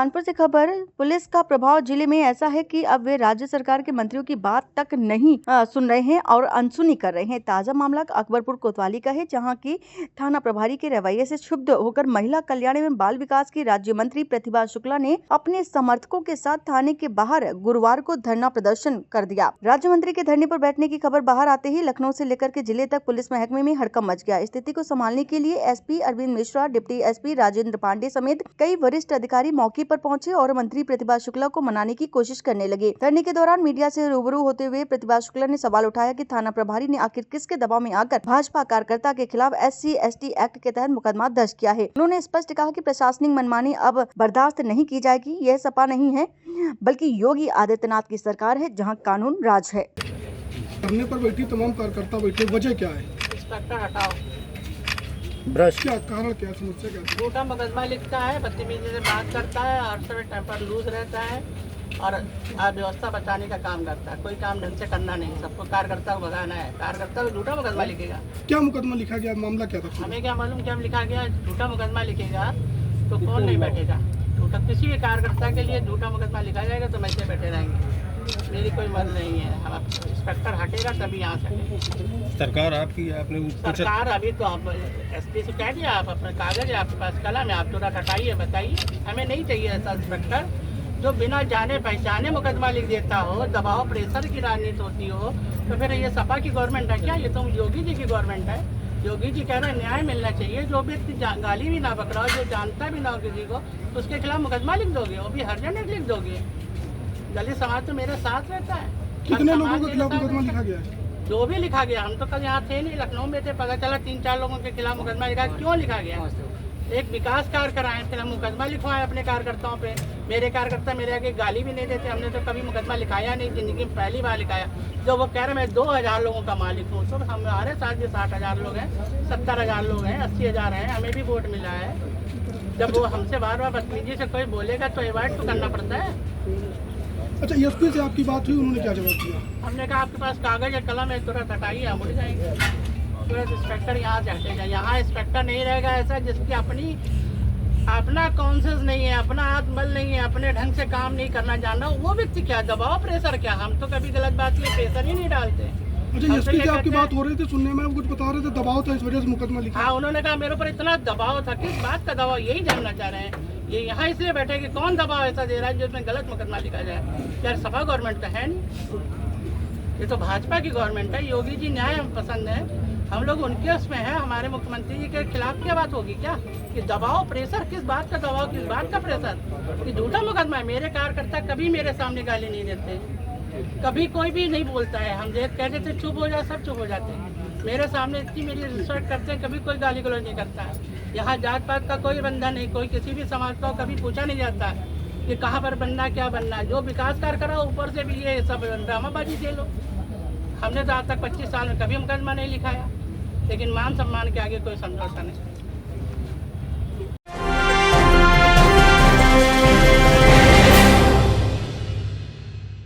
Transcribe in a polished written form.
कानपुर से खबर। पुलिस का प्रभाव जिले में ऐसा है कि अब वे राज्य सरकार के मंत्रियों की बात तक नहीं सुन रहे हैं और अनसुनी कर रहे हैं। ताजा मामला अकबरपुर कोतवाली का है, जहां की थाना प्रभारी के रवैये से क्षुब्ध होकर महिला कल्याण एवं बाल विकास की राज्य मंत्री प्रतिभा शुक्ला ने अपने समर्थकों के साथ थाने के बाहर गुरुवार को धरना प्रदर्शन कर दिया। राज्य मंत्री के धरने पर बैठने की खबर बाहर आते ही लखनऊ से लेकर के जिले तक पुलिस महकमे में हड़कंप मच गया। स्थिति को संभालने के लिए SP Arvind Mishra, deputy SP Rajendra Pandey समेत कई वरिष्ठ अधिकारी मौके पर पहुंचे और मंत्री प्रतिभा शुक्ला को मनाने की कोशिश करने लगे। धरने के दौरान मीडिया से रूबरू होते हुए प्रतिभा शुक्ला ने सवाल उठाया कि थाना प्रभारी ने आखिर किसके दबाव में आकर भाजपा कार्यकर्ता के खिलाफ SC/ST एक्ट के तहत मुकदमा दर्ज किया है। उन्होंने स्पष्ट कहा कि प्रशासनिक मनमानी अब बर्दाश्त नहीं की जाएगी। यह सपा नहीं है बल्कि योगी आदित्यनाथ की सरकार है, जहाँ कानून राज है। धरने पर बैठी तमाम कार्यकर्ता बैठे, वजह क्या है? इंस्पेक्टर हटाओ। ब्रश क्या कारण, क्या समस्या, क्या झूठा मुकदमा लिखता है, बदतमीजी से बात करता है, हर समय टेम्पर लूज रहता है और व्यवस्था बचाने का काम करता है। कोई काम ढंग से करना नहीं, सबको कार्यकर्ता को भगाना है। कार्यकर्ता को झूठा मुकदमा लिखेगा। क्या मुकदमा लिखा गया, मामला क्या था? हमें क्या मालूम क्या लिखा गया। झूठा मुकदमा लिखेगा तो कौन नहीं बैठेगा। झूठा किसी भी कार्यकर्ता के लिए झूठा मुकदमा लिखा जाएगा तो वैसे बैठे रहेंगे। मेरी कोई मर्ज नहीं है। हम इंस्पेक्टर हटेगा तभी यहाँ से। सरकार आपकी, आपने सरकार अभी तो आप SP से कह दिया, आप अपना कागज है, आपके पास कलम है, आप तुरंत हटाइए, बताइए। हमें नहीं चाहिए ऐसा इंस्पेक्टर जो बिना जाने पहचाने मुकदमा लिख देता हो, दबाव प्रेशर की राजनीति होती हो। तो फिर ये सपा की गवर्नमेंट है क्या? ये तो योगी जी की गवर्नमेंट है। योगी जी कह रहे हैं न्याय मिलना चाहिए। जो व्यक्ति गाली भी ना बक रहा हो, जो जानता भी ना हो किसी को, उसके खिलाफ मुकदमा लिख दोगे, वो भी हर जगह लिख दोगे। दलित समाज तो मेरे साथ रहता है। कितने लोगों के खिलाफ मुकदमा लिखा गया है? जो भी लिखा गया, हम तो कल यहाँ थे नहीं, लखनऊ में थे, पता चला 3-4 लोगों के खिलाफ मुकदमा लिखा। क्यों लिखा गया? एक विकास कार्य कराए, फिर हम मुकदमा लिखवाए अपने कार्यकर्ताओं पे। मेरे कार्यकर्ता मेरे आगे गाली भी नहीं देते। हमने तो कभी मुकदमा लिखाया नहीं, जिंदगी में पहली बार लिखाया। जो वो कह रहे मैं 2000 लोगों का मालिक हूँ, तो हमारे साथ भी 60,000 लोग हैं, 70,000 लोग हैं, 80,000 हैं, हमें भी वोट मिला है। जब वो हमसे बार बार बदतमीजी से कोई बोलेगा तो अवॉइड तो करना पड़ता है। अच्छा, SP से आपकी बात हुई, उन्होंने क्या जवाब दिया? हमने कहा आपके पास कागज है, कलम है, तुरंत हटाइए, हम उड़ जाएंगे। तुरंत इंस्पेक्टर यहाँ से हटेगा। यहाँ इंस्पेक्टर नहीं रहेगा ऐसा जिसकी अपना कॉन्शियस नहीं है, अपना आत्मबल नहीं है, अपने ढंग से काम नहीं करना जानना। वो व्यक्ति क्या दबाव प्रेशर क्या? हम तो कभी गलत बात के प्रेशर ही नहीं डालते। अच्छा, SP से आपकी बात हो रही थी, सुनने में कुछ बता रहे थे दबाव था, इस वजह से मुकदमा लिखा। हाँ, उन्होंने कहा मेरे ऊपर इतना दबाव था। किस बात का दबाव, यही जानना चाह रहे हैं। ये यहाँ इसलिए बैठे कि कौन दबाव ऐसा दे रहा है जिसमें गलत मुकदमा लिखा जाए। यार सपा गवर्नमेंट तो है नहीं, ये तो भाजपा की गवर्नमेंट है। योगी जी न्याय पसंद है, हम लोग उनके उसमें है। हमारे मुख्यमंत्री जी के खिलाफ क्या बात होगी क्या? कि दबाव प्रेशर, किस बात का दबाव, किस बात का प्रेशर? कि झूठा मुकदमा है। मेरे कार्यकर्ता कभी मेरे सामने गाली नहीं देते, कभी कोई भी नहीं बोलता है। हम कह देते चुप हो जाए, सब चुप हो जाते हैं। मेरे सामने इतनी मेरी रिस्पेक्ट करते हैं, कभी कोई गाली गलौज नहीं करता है। यहाँ जात पात का कोई बंधन नहीं, कोई किसी भी समाज का कभी पूछा नहीं जाता कि कहाँ पर बनना, क्या बनना। जो विकास कार्य करा ऊपर से भी ये सब ड्रामाबाजी खेलो। हमने तो आज तक 25 साल में कभी मुकदमा नहीं लिखाया, लेकिन मान सम्मान के आगे कोई समझौता नहीं।